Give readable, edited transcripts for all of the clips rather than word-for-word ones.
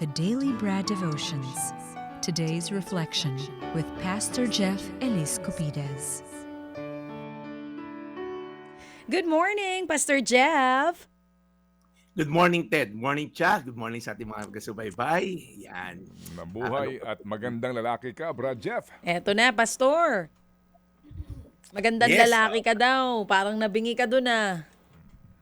The Daily Bread Devotions. Today's reflection with Pastor Jeff Elise Cupides. Good morning, Pastor Jeff. Good morning, Ted. Morning, Cha. Good morning sa ating mga kasubaybay. Yan. Mabuhay at magandang lalaki ka, Brad Jeff. Eto na, Pastor. Magandang Yes. lalaki ka daw. Parang nabingi ka dun ah.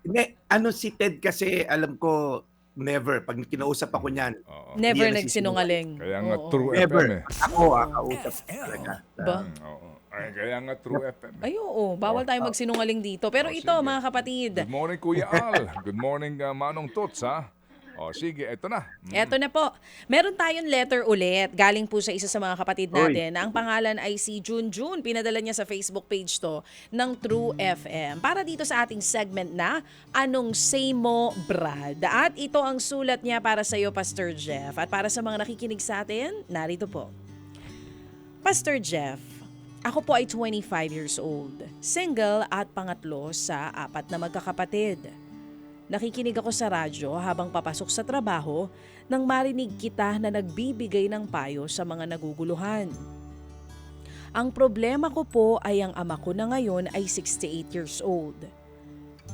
Hindi, si Ted kasi alam ko, never. Pag kinausap ako niyan, Oo. Never Hindi yan nagsinungaling. Kaya nga Oo. True never. FM eh. Ako, kausap talaga. Ba? Oo. Ay, kaya nga True FM. Ay, oo. Bawal tayo magsinungaling dito. Pero Oh, ito, sige. mga kapatid. Good morning, Kuya Al. Good morning, Manong Tots, ha? O, sige, eto na. Eto na po. Meron tayong letter ulit. Galing po sa isa sa mga kapatid natin. Ang pangalan ay si Junjun. Pinadala niya sa Facebook page to ng True FM. Para dito sa ating segment na Anong Say Mo, Brad? At ito ang sulat niya para sa iyo, Pastor Jeff. At para sa mga nakikinig sa atin, narito po. Pastor Jeff, ako po ay 25 years old. Single at pangatlo sa 4 na magkakapatid. Nakikinig ako sa radyo habang papasok sa trabaho nang marinig kita na nagbibigay ng payo sa mga naguguluhan. Ang problema ko po ay ang ama ko na ngayon ay 68 years old.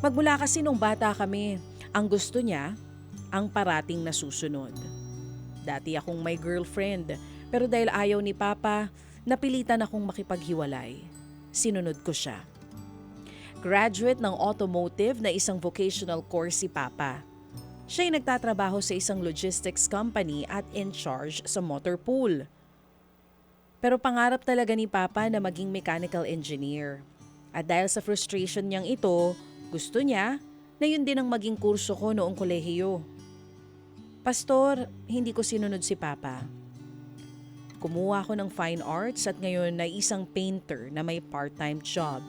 Magmula kasi nung bata kami, ang gusto niya, ang parating nasusunod. Dati akong may girlfriend, pero dahil ayaw ni Papa, napilitan akong makipaghiwalay. Sinunod ko siya. Graduate ng automotive na isang vocational course si Papa. Siya ay nagtatrabaho sa isang logistics company at in charge sa motor pool. Pero pangarap talaga ni Papa na maging mechanical engineer. At dahil sa frustration niyang ito, gusto niya na yun din ang maging kurso ko noong kolehiyo. Pastor, hindi ko sinunod si Papa. Kumuha ako ng fine arts at ngayon ay isang painter na may part-time job.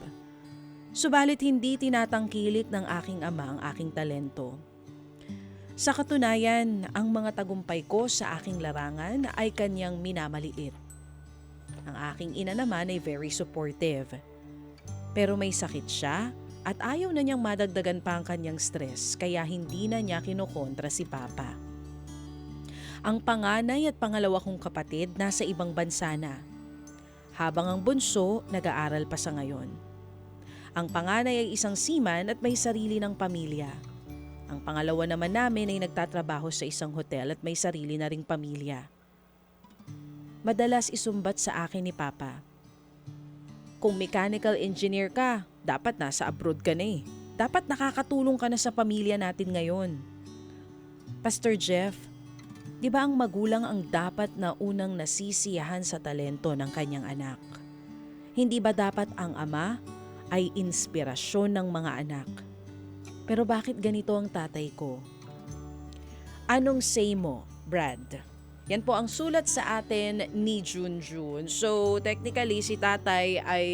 Subalit hindi tinatangkilik ng aking ama ang aking talento. Sa katunayan, ang mga tagumpay ko sa aking larangan ay kanyang minamaliit. Ang aking ina naman ay very supportive. Pero may sakit siya at ayaw na niyang madagdagan pa ang kanyang stress kaya hindi na niya kinokontra si Papa. Ang panganay at pangalawa kong kapatid nasa ibang bansa na. Habang ang bunso nag-aaral pa sa ngayon. Ang panganay ay isang seaman at may sarili ng pamilya. Ang pangalawa naman namin ay nagtatrabaho sa isang hotel at may sarili na ring pamilya. Madalas isumbat sa akin ni Papa. Kung mechanical engineer ka, dapat nasa abroad ka na eh. Dapat nakakatulong ka na sa pamilya natin ngayon. Pastor Jeff, di ba ang magulang ang dapat na unang nasisiyahan sa talento ng kanyang anak? Hindi ba dapat ang ama ay inspirasyon ng mga anak? Pero bakit ganito ang tatay ko? Anong say mo, Brad? Yan po ang sulat sa atin ni Junjun. So, technically, si tatay ay,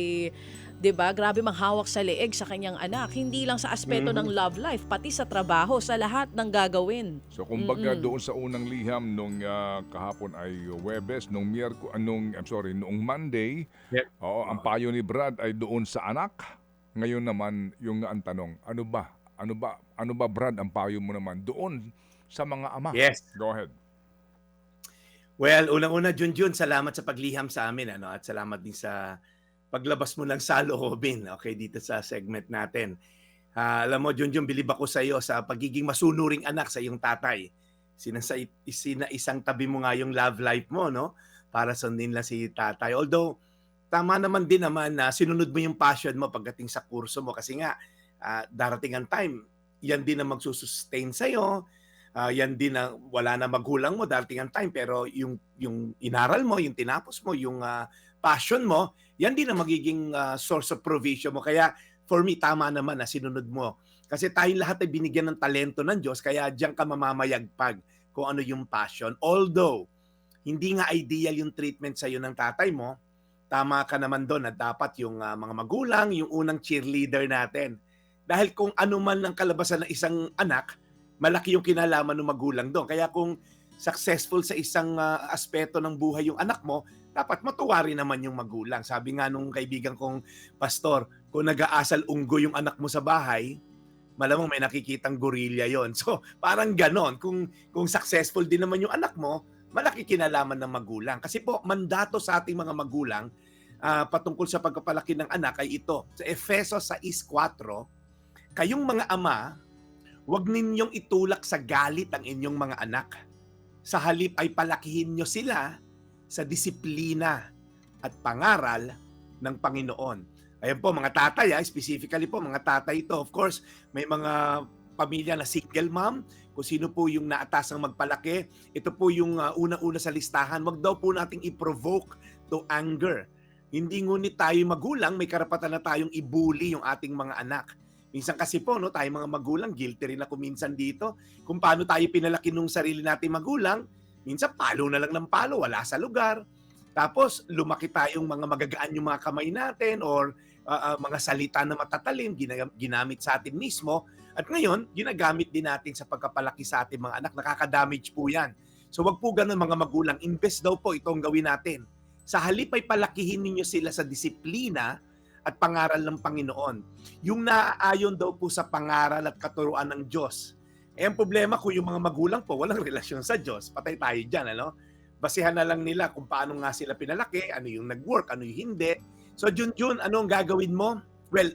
'di ba, grabe manghawak sa leeg sa kanyang anak. Hindi lang sa aspeto ng love life, pati sa trabaho, sa lahat ng gagawin. So, kumbaga doon sa unang liham nung kahapon ay Huwebes, noong Monday, Yep. oo, ang payo ni Brad ay doon sa anak. Ngayon naman, yung ang tanong, ano ba Brad, ang payo mo naman doon sa mga ama? Yes. Go ahead. Well, unang-una, Junjun, salamat sa pagliham sa amin. At salamat din sa paglabas mo ng saloobin, okay, dito sa segment natin. Alam mo, Junjun, bilib ako sa iyo sa pagiging masunuring anak sa iyong tatay. Isang tabi mo nga yung love life mo, no? Para sundin lang si tatay. Although, tama naman din naman na sinunod mo yung passion mo pagdating sa kurso mo. Kasi nga, darating ang time, yan din ang magsusustain sa'yo. Yan din na wala na magulang mo, darating ang time. Pero yung inaral mo, yung tinapos mo, yung passion mo, yan din ang magiging source of provision mo. Kaya for me, tama naman na sinunod mo. Kasi tayong lahat ay binigyan ng talento ng Diyos, kaya diyan ka mamamayagpag kung ano yung passion. Although, hindi nga ideal yung treatment sa'yo ng tatay mo, tama ka naman doon na dapat yung mga magulang, yung unang cheerleader natin. Dahil kung ano man ang kalabasan ng isang anak, malaki yung kinalaman ng magulang doon. Kaya kung successful sa isang aspeto ng buhay yung anak mo, dapat matuwa rin naman yung magulang. Sabi nga nung kaibigan kong pastor, kung nag-aasal unggo yung anak mo sa bahay, malamang may nakikitang gorilla yon. So, parang ganon. Kung successful din naman yung anak mo, malaki kinalaman ng magulang. Kasi po, mandato sa ating mga magulang patungkol sa pagpapalaki ng anak ay ito. Sa Efesos 6:4, kayong mga ama, huwag ninyong itulak sa galit ang inyong mga anak. Sa halip ay palakihin nyo sila sa disiplina at pangaral ng Panginoon. Ayan po, mga tatay, specifically po, mga tatay ito. Of course, may mga pamilya na single mom, kung sino po yung naatasang magpalaki. Ito po yung una-una sa listahan. Wag daw po nating i-provoke to anger. Hindi ngunit tayo magulang, may karapatan na tayong i-bully yung ating mga anak. Minsan kasi po, no, tayo mga magulang, guilty rin ako minsan dito. Kung paano tayo pinalaki nung sarili nating magulang, minsan palo na lang ng palo, wala sa lugar. Tapos lumaki tayong mga magagaan yung mga kamay natin or mga salita na matatalim, ginamit sa atin mismo. At ngayon, ginagamit din natin sa pagkapalaki sa ating mga anak. Nakaka-damage po yan. So wag po ganun mga magulang. Invest daw po itong gawin natin. Sa halip ay palakihin ninyo sila sa disiplina at pangaral ng Panginoon. Yung naaayon daw po sa pangaral at katuruan ng Diyos. Eh, ang problema kung yung mga magulang po walang relasyon sa Diyos, patay tayo dyan, ano? Basihan na lang nila kung paano nga sila pinalaki, ano yung nag-work, ano yung hindi. So, Junjun, ano ang gagawin mo? Well,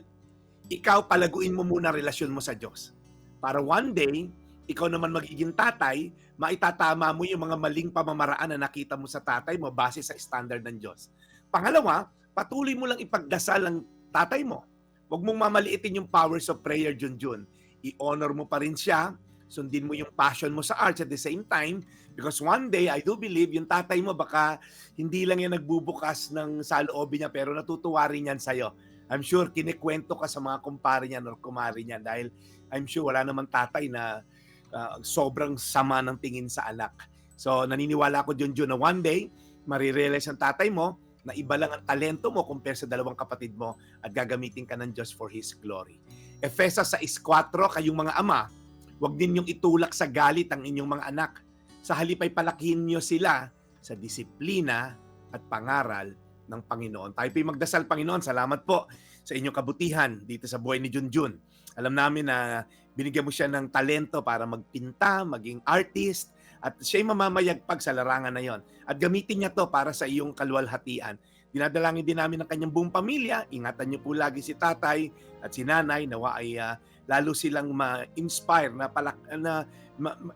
ikaw palaguin mo muna relasyon mo sa Diyos. Para one day, ikaw naman magiging tatay, maitatama mo yung mga maling pamamaraan na nakita mo sa tatay mo base sa standard ng Diyos. Pangalawa, patuloy mo lang ipagdasal ang tatay mo. Huwag mong mamaliitin yung powers of prayer, Junjun. I-honor mo pa rin siya, sundin mo yung passion mo sa arts at the same time, because one day, I do believe, yung tatay mo baka hindi lang yan nagbubukas ng saloobin niya, pero natutuwa rin yan sa'yo. I'm sure kinikwento ka sa mga kumpare niyan or kumari niyan dahil I'm sure wala namang tatay na sobrang sama ng tingin sa anak. So, naniniwala ko, Junjun, na one day, marirealize ang tatay mo na iba lang ang talento mo compare sa dalawang kapatid mo at gagamitin ka ng Diyos for His glory. Efesos 6:4, kayong mga ama, huwag din yung itulak sa galit ang inyong mga anak. Sa halip ay palakihin niyo sila sa disiplina at pangaral ng Panginoon. Tayo po'y magdasal, Panginoon. Salamat po sa inyong kabutihan dito sa buhay ni Junjun. Alam namin na binigyan mo siya ng talento para magpinta, maging artist, at siya'y mamamayagpag sa larangan na yon. At gamitin niya to para sa iyong kaluwalhatian. Dinadalangin din namin ang kanyang buong pamilya. Ingatan niyo po lagi si tatay at si nanay. Nawa ay lalo silang ma-inspire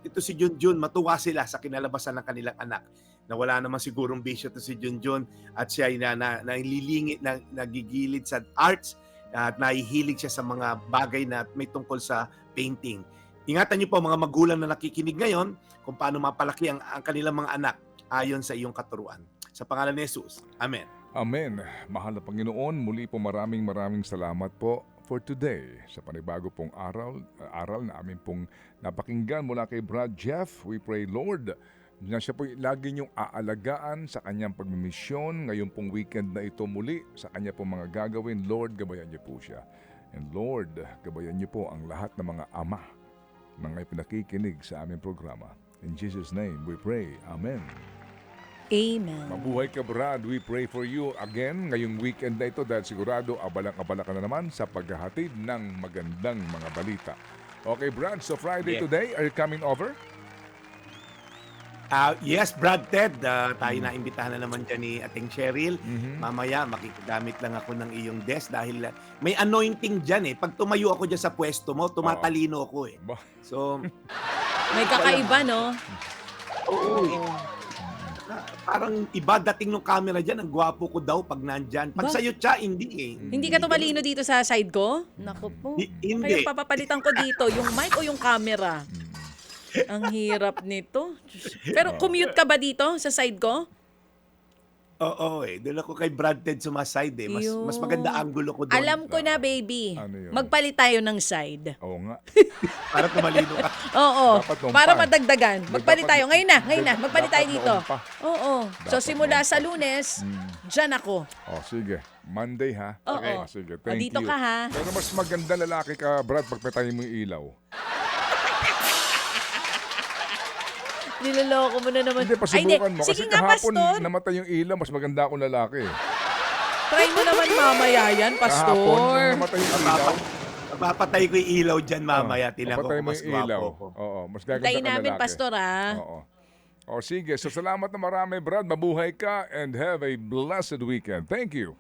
ito si Junjun, matuwa sila sa kinalabasan ng kanilang anak. Na wala naman sigurong bisyo to si Junjun at siya ay nalilingit, nagigilid sa arts at nahihilig siya sa mga bagay na may tungkol sa painting. Ingatan niyo po mga magulang na nakikinig ngayon kung paano mapalaki ang kanilang mga anak ayon sa iyong katuruan. Sa pangalan ni Jesus. Amen. Amen. Mahal na Panginoon, muli po maraming salamat po for today sa panibago pong aral na amin pong napakinggan mula kay Brad Jeff. We pray, Lord, na siya po lagi niyong aalagaan sa kanyang pagmimisyon ngayong pong weekend na ito muli sa kanya pong mga gagawin. Lord, gabayan niyo po siya. And Lord, gabayan niyo po ang lahat ng mga ama na ngay pinakikinig sa aming programa. In Jesus' name we pray. Amen. Amen. Mabuhay ka, Brad. We pray for you again ngayong weekend na ito dahil sigurado abalang-abala ka na naman sa paghahatid ng magandang mga balita. Okay, Brad. So Friday today, are you coming over? Yes, Brad Ted. Tayo na imbitahan na naman dyan ni Ating Cheryl. Mamaya, makikigamit lang ako ng iyong desk dahil may anointing dyan eh. Pag tumayo ako dyan sa pwesto mo, tumatalino ako eh. So, May kakaiba, no? oo. Parang iba dating ng camera dyan. Ang gwapo ko daw pag nandyan. Pag sa'yo siya, hindi eh. Hindi ka tumalino dito sa side ko? Naku po. Hindi. Kaya papapalitan ko dito, yung mic o yung camera? Ang hirap nito. Pero commute ka ba dito sa side ko? Oo eh. Doon ako kay Brad Ted sumaside eh. Mas maganda angulo ko doon. Alam ko na, baby. Ano yun? Magpalit tayo ng side. Oo nga. Para tumalino ka. Oo. Dapat noon Para pa. madagdagan. Magpalit Dapat- tayo. Ngayon na. Magpalit tayo dapat dito. noon pa. Oo. So, Dapat simula noon sa pa. Lunes, dyan ako. Oh, sige. Monday ha? Oo. Okay. Sige, thank Dito you. ka, ha? Pero mas maganda lalaki ka, Brad, pag patayin mo yung ilaw. Niloloko mo na naman. Hindi, pasubukan mo. Sige Kasi nga, kahapon Pastor. namatay yung ilaw, mas maganda akong lalaki. Try mo naman mamaya yan, Kahapon, Pastor. nung namatay yung ilaw, Papatay ko yung ilaw dyan mamaya. Tinan ko Papatay kung mo mas yung ilaw. gwapo ko. Oo, mas gaganda Tayo ka namin, lalaki. Pastor, Oo. O sige, so salamat na marami, Brad. Mabuhay ka and have a blessed weekend. Thank you.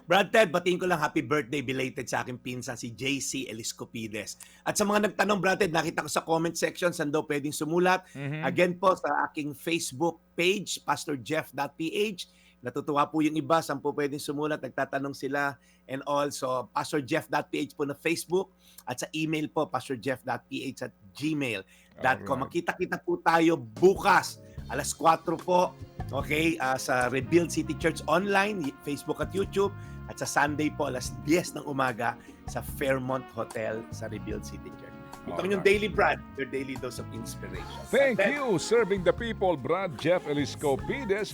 Brad Ted, batiin ko lang happy birthday belated sa aking pinsan si JC Eliscopides. At sa mga nagtanong, Brad Ted, nakita ko sa comment section saan daw pwedeng sumulat. Again po, sa aking Facebook page, pastorjeff.ph. Natutuwa po yung iba, saan po pwedeng sumulat, nagtatanong sila. And also, pastorjeff.ph po na Facebook. At sa email po, pastorjeff.ph at gmail.com. Alright. Magkita-kita po tayo bukas, alas 4 po. Okay, sa Rebuild City Church Online, Facebook at YouTube. At sa Sunday po, alas 10 ng umaga sa Fairmont Hotel sa Rebuild City Church. Ito yung Daily Brad, your daily dose of inspiration. Thank you, serving the people, Brad Jeff Eliscopides.